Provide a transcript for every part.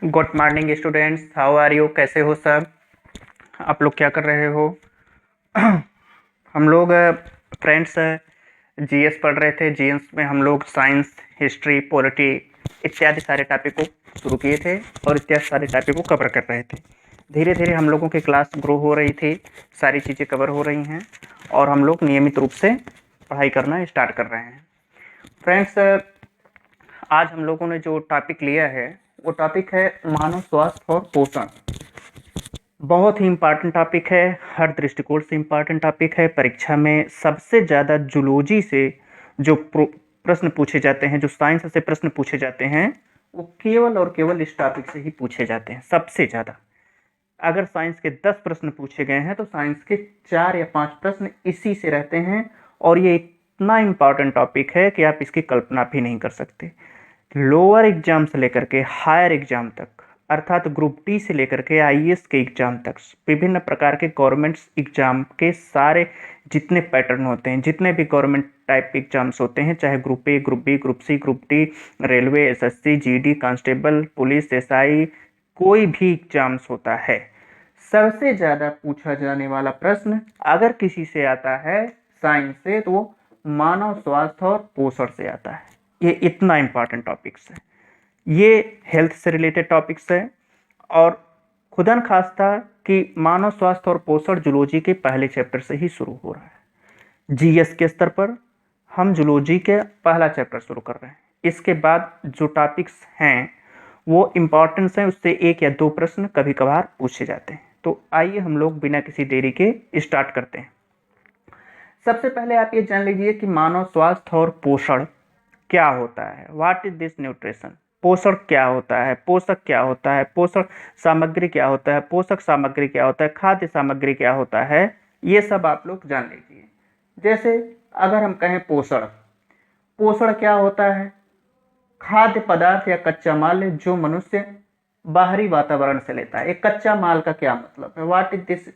Good morning students, how are you? कैसे हो सब? आप लोग क्या कर रहे हो? हम लोग फ्रेंड्स जीएस पढ़ रहे थे। जीएस में हम लोग साइंस, हिस्ट्री, पॉलिटी इत्यादि सारे टॉपिक को शुरू किए थे और इत्यादि सारे टॉपिक को कवर कर रहे थे। धीरे धीरे हम लोगों की क्लास ग्रो हो रही थी, सारी चीज़ें कवर हो रही हैं और हम लोग नियमित रूप से पढ़ाई करना स्टार्ट कर रहे हैं। फ्रेंड्स, आज हम लोगों ने जो टॉपिक लिया है वो टॉपिक है मानव स्वास्थ्य और पोषण। बहुत ही इम्पॉर्टेंट टॉपिक है, हर दृष्टिकोण से इम्पॉर्टेंट टॉपिक है। परीक्षा में सबसे ज़्यादा जूलॉजी से जो प्रश्न पूछे जाते हैं, जो साइंस से प्रश्न पूछे जाते हैं, वो केवल और केवल इस टॉपिक से ही पूछे जाते हैं सबसे ज़्यादा। अगर साइंस के 10 प्रश्न पूछे गए हैं तो साइंस के 4 या 5 प्रश्न इसी से रहते हैं और ये इतना इम्पॉर्टेंट टॉपिक है कि आप इसकी कल्पना भी नहीं कर सकते। लोअर एग्जाम से लेकर के हायर एग्जाम तक, अर्थात ग्रुप डी से लेकर के आईएएस के एग्जाम तक, विभिन्न प्रकार के गवर्नमेंट एग्जाम के सारे जितने पैटर्न होते हैं, जितने भी गवर्नमेंट टाइप एग्जाम्स होते हैं, चाहे group A, group B, group C, group D, railway, SSC, GD, constable, police, SI, कोई भी एग्जाम्स होता है, सबसे ज़्यादा पूछा जाने वाला प्रश्न अगर किसी से आता है साइंस से तो वो मानव स्वास्थ्य और पोषण से आता है। ये इतना इम्पॉर्टेंट टॉपिक्स है, ये हेल्थ से रिलेटेड टॉपिक्स है और खुदन खास्ता कि मानव स्वास्थ्य और पोषण जूलॉजी के पहले चैप्टर से ही शुरू हो रहा है। जीएस के स्तर पर हम जूलॉजी के पहला चैप्टर शुरू कर रहे हैं। इसके बाद जो टॉपिक्स हैं वो इम्पॉर्टेंस हैं, उससे 1 या 2 प्रश्न कभी कभार पूछे जाते हैं। तो आइए हम लोग बिना किसी देरी के स्टार्ट करते हैं। सबसे पहले आप ये जान लीजिए कि मानव स्वास्थ्य और पोषण क्या होता है। What is this nutrition? पोषण क्या होता है, पोषक क्या होता है, पोषण सामग्री क्या होता है, पोषक सामग्री क्या होता है, खाद्य सामग्री क्या होता है, ये सब आप लोग जान लीजिए। जैसे अगर हम कहें पोषण, पोषण क्या होता है? खाद्य पदार्थ या कच्चा माल है जो मनुष्य बाहरी वातावरण से लेता है। एक कच्चा माल का क्या मतलब है? What is this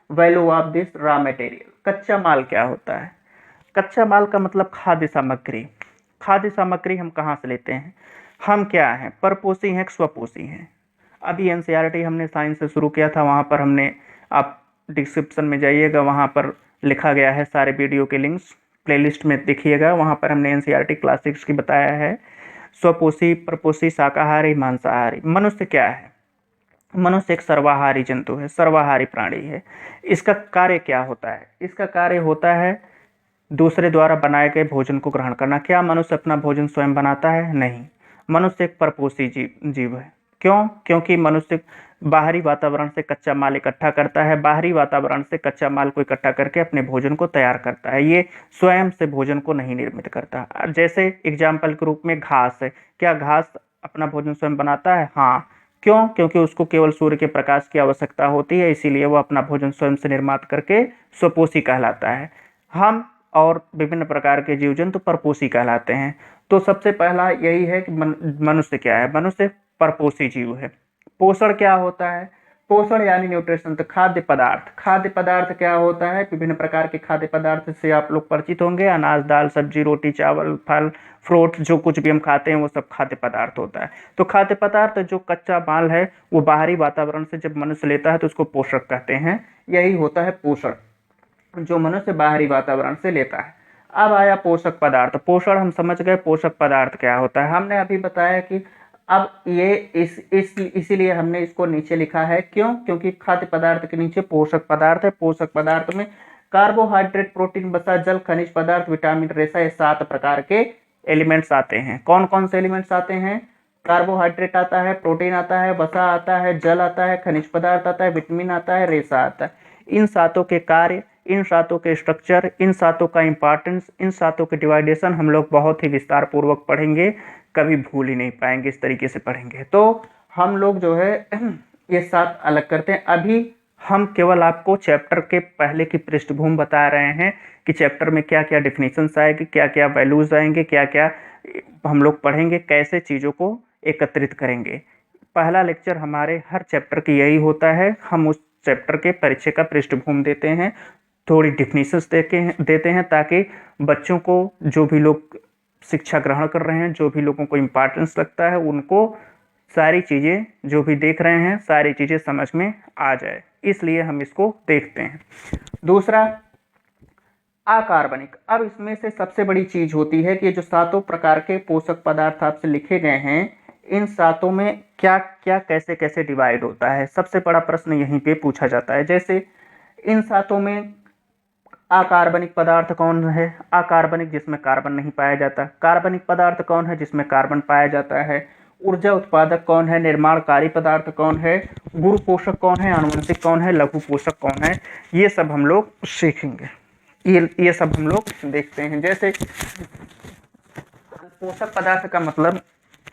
value of this raw material? कच्चा माल क्या होता है? कच्चा माल का मतलब खाद्य सामग्री। खाद्य सामग्री हम कहाँ से लेते हैं? हम क्या हैं, परपोषी हैं, स्वपोषी हैं। अभी एनसीईआरटी हमने साइंस से शुरू किया था, वहाँ पर हमने, आप डिस्क्रिप्शन में जाइएगा, वहाँ पर लिखा गया है सारे वीडियो के लिंक्स, प्लेलिस्ट में देखिएगा, वहाँ पर हमने एनसीईआरटी क्लास 6 की बताया है। स्वपोषी, परपोषी, शाकाहारी, मांसाहारी। मनुष्य क्या है? मनुष्य एक सर्वाहारी जंतु है, सर्वाहारी प्राणी है। इसका कार्य क्या होता है? इसका कार्य होता है दूसरे द्वारा बनाए गए भोजन को ग्रहण करना। क्या मनुष्य अपना भोजन स्वयं बनाता है? नहीं। मनुष्य एक परपोषी जीव है। क्यों? क्योंकि मनुष्य बाहरी वातावरण से कच्चा माल इकट्ठा करता है, बाहरी वातावरण से कच्चा माल को इकट्ठा करके अपने भोजन को तैयार करता है। ये स्वयं से भोजन को नहीं निर्मित करता। जैसे एग्जाम्पल के रूप में घास है, क्या घास अपना भोजन स्वयं बनाता है? हाँ। क्यों? क्योंकि उसको केवल सूर्य के प्रकाश की आवश्यकता होती है, इसीलिए वह अपना भोजन स्वयं से निर्मात करके स्वपोषी कहलाता है। हम और विभिन्न प्रकार के जीव जंतु परपोषी कहलाते हैं। तो सबसे पहला यही है कि मनुष्य क्या है? मनुष्य परपोषी जीव है। पोषण क्या होता है? पोषण यानी न्यूट्रिशन, तो खाद्य पदार्थ। खाद्य पदार्थ क्या होता है? विभिन्न प्रकार के खाद्य पदार्थ से आप लोग परिचित होंगे। अनाज, दाल, सब्जी, रोटी, चावल, फल, फ्रूट, जो कुछ भी हम खाते हैं वो सब खाद्य पदार्थ होता है। तो खाद्य पदार्थ जो कच्चा माल है वो बाहरी वातावरण से जब मनुष्य लेता है तो उसको पोषक कहते हैं। यही होता है पोषण, जो मनुष्य बाहरी वातावरण से लेता है। अब आया पोषक पदार्थ। पोषण हम समझ गए, पोषक पदार्थ क्या होता है हमने अभी बताया कि अब ये इसीलिए हमने इसको नीचे लिखा है। क्यों? क्योंकि खाद्य पदार्थ के नीचे पोषक पदार्थ है। पोषक पदार्थ में कार्बोहाइड्रेट, प्रोटीन, वसा, जल, खनिज पदार्थ, विटामिन, रेशा, ये 7 प्रकार के एलिमेंट्स आते हैं। कौन कौन से एलिमेंट्स आते हैं? कार्बोहाइड्रेट आता है, प्रोटीन आता है, वसा आता है, जल आता है, खनिज पदार्थ आता है, विटामिन आता है, रेशा आता है। इन 7 के कार्य, इन 7 के स्ट्रक्चर, इन 7 का इंपॉर्टेंस, इन 7 के डिवाइडेशन हम लोग बहुत ही विस्तार पूर्वक पढ़ेंगे, कभी भूल ही नहीं पाएंगे, इस तरीके से पढ़ेंगे। तो हम लोग जो है ये 7 अलग करते हैं। अभी हम केवल आपको चैप्टर के पहले की पृष्ठभूमि बता रहे हैं कि चैप्टर में क्या क्या डिफिनीशंस आएगी, क्या क्या वैल्यूज आएंगे, क्या क्या हम लोग पढ़ेंगे, कैसे चीज़ों को एकत्रित करेंगे। पहला लेक्चर हमारे हर चैप्टर की यही होता है, हम उस चैप्टर के परिचय का पृष्ठभूमि देते हैं, थोड़ी डिफिनीशंस देते हैं ताकि बच्चों को, जो भी लोग शिक्षा ग्रहण कर रहे हैं, जो भी लोगों को इम्पोर्टेंस लगता है, उनको सारी चीज़ें जो भी देख रहे हैं सारी चीज़ें समझ में आ जाए, इसलिए हम इसको देखते हैं। दूसरा, अकार्बनिक। अब इसमें से सबसे बड़ी चीज होती है कि ये जो सातों प्रकार के पोषक पदार्थ आपसे लिखे गए हैं, इन सातों में क्या क्या कैसे कैसे डिवाइड होता है, सबसे बड़ा प्रश्न यहीं पे पूछा जाता है। जैसे इन सातों में अकार्बनिक पदार्थ कौन है? अकार्बनिक, जिसमें कार्बन नहीं पाया जाता। कार्बनिक पदार्थ कौन है? जिसमें कार्बन पाया जाता है। ऊर्जा उत्पादक कौन है? निर्माणकारी पदार्थ कौन है? गुरु पोषक कौन है? आनुवंशिक कौन है? लघु पोषक कौन है? ये सब हम लोग सीखेंगे, ये सब हम लोग देखते हैं। जैसे पोषक पदार्थ का मतलब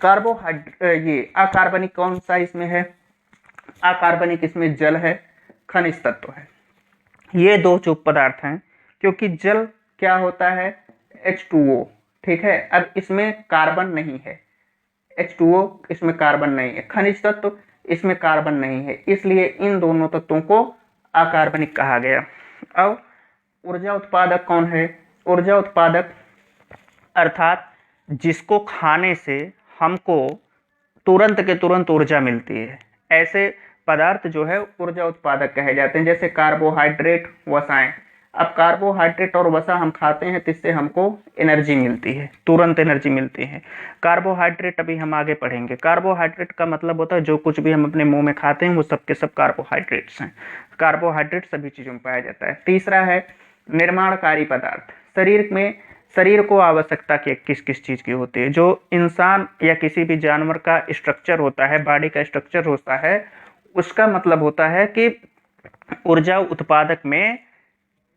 कार्बोहाइड्रेट, ये अकार्बनिक कौन सा इसमें है? अकार्बनिक इसमें जल है, खनिज तत्व है। ये दो जो पदार्थ हैं, क्योंकि जल क्या होता है? H2O, ठीक है। अब इसमें कार्बन नहीं है, H2O इसमें कार्बन नहीं है। खनिज तत्व इसमें कार्बन नहीं है, इसलिए इन दोनों तत्वों को अकार्बनिक कहा गया। अब ऊर्जा उत्पादक कौन है? ऊर्जा उत्पादक अर्थात जिसको खाने से हमको तुरंत के तुरंत ऊर्जा मिलती है, ऐसे पदार्थ जो है ऊर्जा उत्पादक कहे जाते हैं। जैसे कार्बोहाइड्रेट, वसाएं। अब कार्बोहाइड्रेट और वसा हम खाते हैं तो इससे हमको एनर्जी मिलती है, तुरंत एनर्जी मिलती है। कार्बोहाइड्रेट अभी हम आगे पढ़ेंगे। कार्बोहाइड्रेट का मतलब होता है जो कुछ भी हम अपने मुंह में खाते हैं वो सब के सब कार्बोहाइड्रेट्स हैं। कार्बोहाइड्रेट सभी चीज़ों में पाया जाता है। तीसरा है निर्माणकारी पदार्थ। शरीर को आवश्यकता किस किस चीज़ की होती है? जो इंसान या किसी भी जानवर का स्ट्रक्चर होता है, बॉडी का स्ट्रक्चर होता है, उसका मतलब होता है कि ऊर्जा उत्पादक में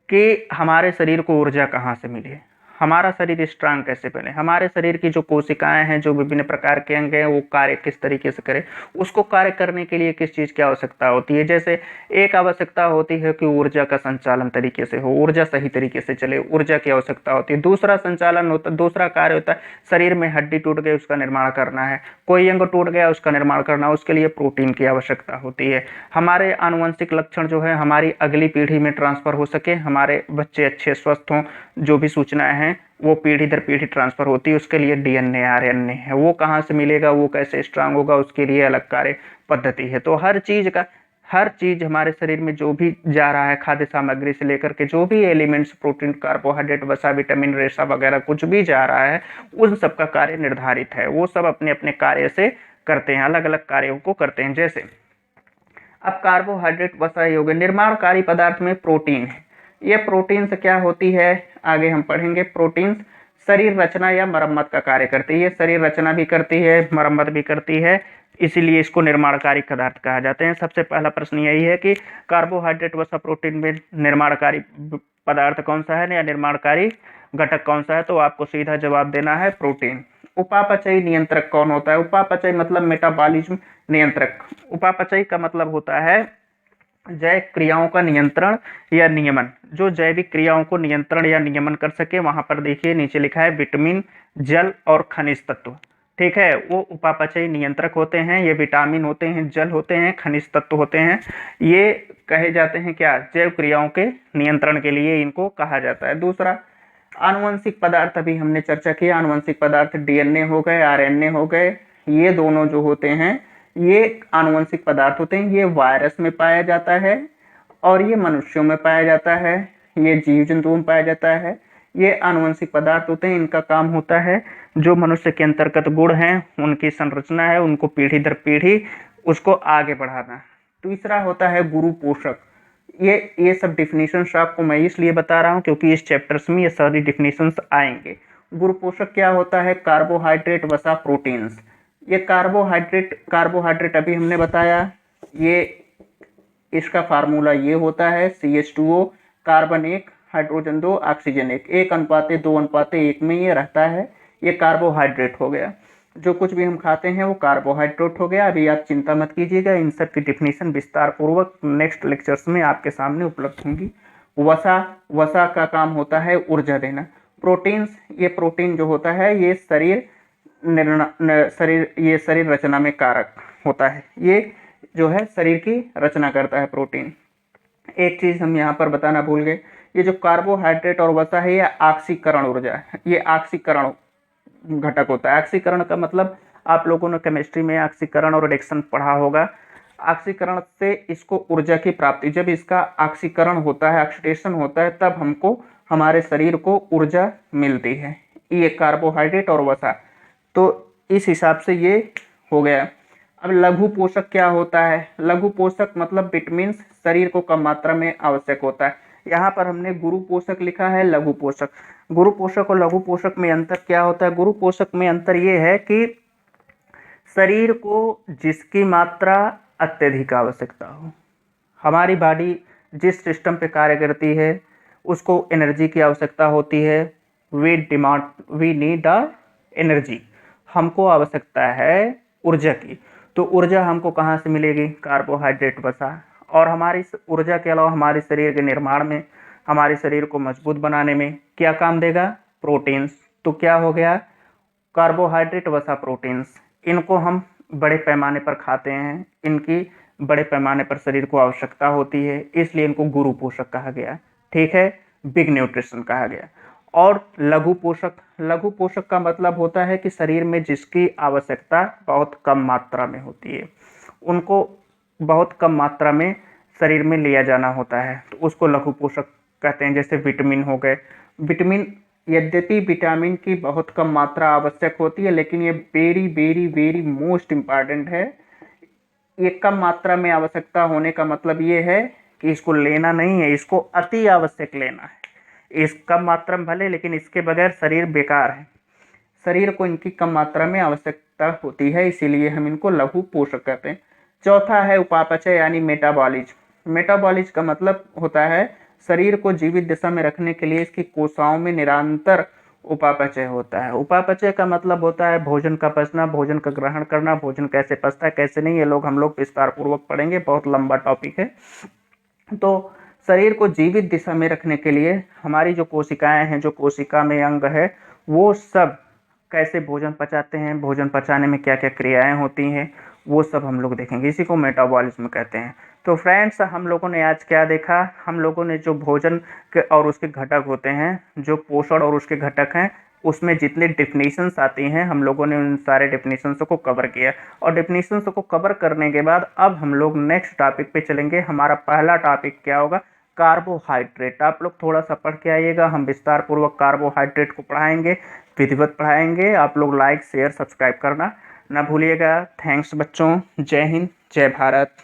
कि हमारे शरीर को ऊर्जा कहाँ से मिले, हमारा शरीर स्ट्रांग कैसे बने, हमारे शरीर की जो कोशिकाएं हैं, जो विभिन्न प्रकार के अंग हैं, वो कार्य किस तरीके से करें, उसको कार्य करने के लिए किस चीज़ की आवश्यकता होती है। जैसे एक आवश्यकता होती है कि ऊर्जा का संचालन तरीके से हो, ऊर्जा सही तरीके से चले, ऊर्जा की आवश्यकता होती है। दूसरा संचालन होता है, दूसरा कार्य होता है शरीर में हड्डी टूट गई उसका निर्माण करना है, कोई अंग टूट गया उसका निर्माण करना, उसके लिए प्रोटीन की आवश्यकता होती है। हमारे आनुवंशिक लक्षण जो है हमारी अगली पीढ़ी में ट्रांसफर हो सके, हमारे बच्चे अच्छे स्वस्थ हों, जो भी सूचनाएं हैं वो पीढ़ी दर पीढ़ी ट्रांसफर होती है, उसके लिए डीएनए आरएनए है, वो कहाँ से मिलेगा, वो कैसे स्ट्रांग होगा, उसके लिए अलग कार्य पद्धति है। तो हर चीज हमारे शरीर में जो भी जा रहा है, खाद्य सामग्री से लेकर के जो भी एलिमेंट्स, प्रोटीन, कार्बोहाइड्रेट, वसा, विटामिन, रेशा वगैरह कुछ भी जा रहा है, उन सब का कार्य निर्धारित है। वो सब अपने अपने कार्य से करते हैं, अलग अलग कार्यों को करते हैं। जैसे अब कार्बोहाइड्रेट, वसा, योग, निर्माणकारी पदार्थ में प्रोटीन है। ये प्रोटीन से क्या होती है आगे हम पढ़ेंगे। प्रोटीन शरीर रचना या मरम्मत का कार्य करती है। ये शरीर रचना भी करती है, मरम्मत भी करती है, इसीलिए इसको निर्माणकारी पदार्थ कहा जाते हैं। सबसे पहला प्रश्न यही है कि कार्बोहाइड्रेट, वसा, प्रोटीन में निर्माणकारी पदार्थ कौन सा है या निर्माणकारी घटक कौन सा है? तो आपको सीधा जवाब देना है प्रोटीन। उपापचयी नियंत्रक कौन होता है? उपापचय मतलब मेटाबॉलिज्म नियंत्रक। उपापचयी का मतलब होता है जैविक क्रियाओं का नियंत्रण या नियमन, जो जैविक क्रियाओं को नियंत्रण या नियमन कर सके। वहां पर देखिए नीचे लिखा है विटामिन, जल और खनिज तत्व, ठीक है, वो उपापचयी नियंत्रक होते हैं। ये विटामिन होते हैं, जल होते हैं, खनिज तत्व होते हैं। ये कहे जाते हैं क्या? जैव क्रियाओं के नियंत्रण के लिए इनको कहा जाता है। दूसरा आनुवंशिक पदार्थ, अभी हमने चर्चा किया। आनुवंशिक पदार्थ डीएनए हो गए, आरएनए हो गए, ये दोनों जो होते हैं ये आनुवंशिक पदार्थ होते हैं। ये वायरस में पाया जाता है और ये मनुष्यों में पाया जाता है, ये जीव जंतुओं में पाया जाता है। ये आनुवंशिक पदार्थ होते हैं। इनका काम होता है जो मनुष्य के अंतर्गत गुण हैं, उनकी संरचना है, उनको पीढ़ी दर पीढ़ी उसको आगे बढ़ाना। तीसरा होता है गुरु पोषक। ये सब डिफिनीशंस आपको मैं इसलिए बता रहा हूँ क्योंकि इस चैप्टर्स में ये सारी डिफिनीशंस आएंगे। गुरु पोषक क्या होता है? कार्बोहाइड्रेट, वसा, प्रोटीन्स। ये कार्बोहाइड्रेट अभी हमने बताया, ये इसका फार्मूला ये होता है CH2O, कार्बन 1, हाइड्रोजन 2, ऑक्सीजन 1, 1:2:1 में ये रहता है। ये कार्बोहाइड्रेट हो गया। जो कुछ भी हम खाते हैं वो कार्बोहाइड्रेट हो गया। अभी आप चिंता मत कीजिएगा, इन सब की डिफिनीशन विस्तार पूर्वक नेक्स्ट लेक्चर्स में आपके सामने उपलब्ध होंगी। वसा का काम होता है ऊर्जा देना। प्रोटीन्स, ये प्रोटीन जो होता है ये शरीर रचना में कारक होता है। ये जो है शरीर की रचना करता है प्रोटीन। एक चीज हम यहाँ पर बताना भूल गए, ये जो कार्बोहाइड्रेट और वसा है ये ऑक्सीकरण ऊर्जा है, ये ऑक्सीकरण घटक होता है। ऑक्सीकरण का मतलब आप लोगों ने केमिस्ट्री में ऑक्सीकरण और रिडक्शन पढ़ा होगा। ऑक्सीकरण से इसको ऊर्जा की प्राप्ति, जब इसका ऑक्सीकरण होता है, ऑक्सीडेशन होता है, तब हमको हमारे शरीर को ऊर्जा मिलती है। ये कार्बोहाइड्रेट और वसा, तो इस हिसाब से ये हो गया। अब लघु पोषक क्या होता है? लघु पोषक मतलब विटामिन शरीर को कम मात्रा में आवश्यक होता है। यहाँ पर हमने गुरु पोषक लिखा है, लघु पोषक। गुरु पोषक और लघु पोषक में अंतर क्या होता है? गुरु पोषक में अंतर ये है कि शरीर को जिसकी मात्रा अत्यधिक आवश्यकता हो, हमारी बॉडी जिस सिस्टम पे कार्य करती है उसको एनर्जी की आवश्यकता होती है। वी नीड अ एनर्जी, हमको आवश्यकता है ऊर्जा की। तो ऊर्जा हमको कहाँ से मिलेगी? कार्बोहाइड्रेट वसा। और हमारी इस ऊर्जा के अलावा हमारे शरीर के निर्माण में, हमारे शरीर को मजबूत बनाने में क्या काम देगा? प्रोटीन्स। तो क्या हो गया? कार्बोहाइड्रेट वसा प्रोटीन्स, इनको हम बड़े पैमाने पर खाते हैं, इनकी बड़े पैमाने पर शरीर को आवश्यकता होती है, इसलिए इनको गुरु पोषक कहा गया। ठीक है, बिग न्यूट्रिशन कहा गया। और लघु पोषक, लघु पोषक का मतलब होता है कि शरीर में जिसकी आवश्यकता बहुत कम मात्रा में होती है, उनको बहुत कम मात्रा में शरीर में लिया जाना होता है, तो उसको लघु पोषक कहते हैं। जैसे विटामिन हो गए। विटामिन, यद्यपि विटामिन की बहुत कम मात्रा आवश्यक होती है, लेकिन ये very very very most important है। ये कम मात्रा में आवश्यकता होने का मतलब ये है कि इसको लेना नहीं है, इसको अति आवश्यक लेना है। इस कम मात्रा में भले, लेकिन इसके बगैर शरीर बेकार है। शरीर को इनकी कम मात्रा में आवश्यकता होती है, इसीलिए हम इनको लघु पोषक कहते हैं। चौथा है उपापचय यानी मेटाबॉलिज्म। मेटाबॉलिज्म का मतलब होता है शरीर को जीवित दशा में रखने के लिए इसकी कोशिकाओं में निरंतर उपापचय होता है। उपापचय का मतलब होता है भोजन का पचना, भोजन का ग्रहण करना। भोजन कैसे पचता है कैसे नहीं, ये हम लोग विस्तार पूर्वक पढ़ेंगे, बहुत लंबा टॉपिक है। तो शरीर को जीवित दिशा में रखने के लिए हमारी जो कोशिकाएं हैं, जो कोशिका में अंग है, वो सब कैसे भोजन पचाते हैं, भोजन पचाने में क्या क्या क्रियाएं होती हैं, वो सब हम लोग देखेंगे। इसी को मेटाबॉलिज्म कहते हैं। तो फ्रेंड्स, हम लोगों ने आज क्या देखा? हम लोगों ने जो भोजन के और उसके घटक होते हैं, जो पोषण और उसके घटक हैं, उसमें जितने डेफिनेशंस आती हैं, हम लोगों ने उन सारे डेफिनेशंस को कवर किया। और डेफिनेशंस को कवर करने के बाद अब हम लोग नेक्स्ट टॉपिक पे चलेंगे। हमारा पहला टॉपिक क्या होगा? कार्बोहाइड्रेट। आप लोग थोड़ा सा पढ़ के आइएगा, हम विस्तार पूर्वक कार्बोहाइड्रेट को पढ़ाएंगे, विधिवत पढ़ाएंगे। आप लोग लाइक शेयर सब्सक्राइब करना ना भूलिएगा। थैंक्स बच्चों। जय हिंद, जय भारत।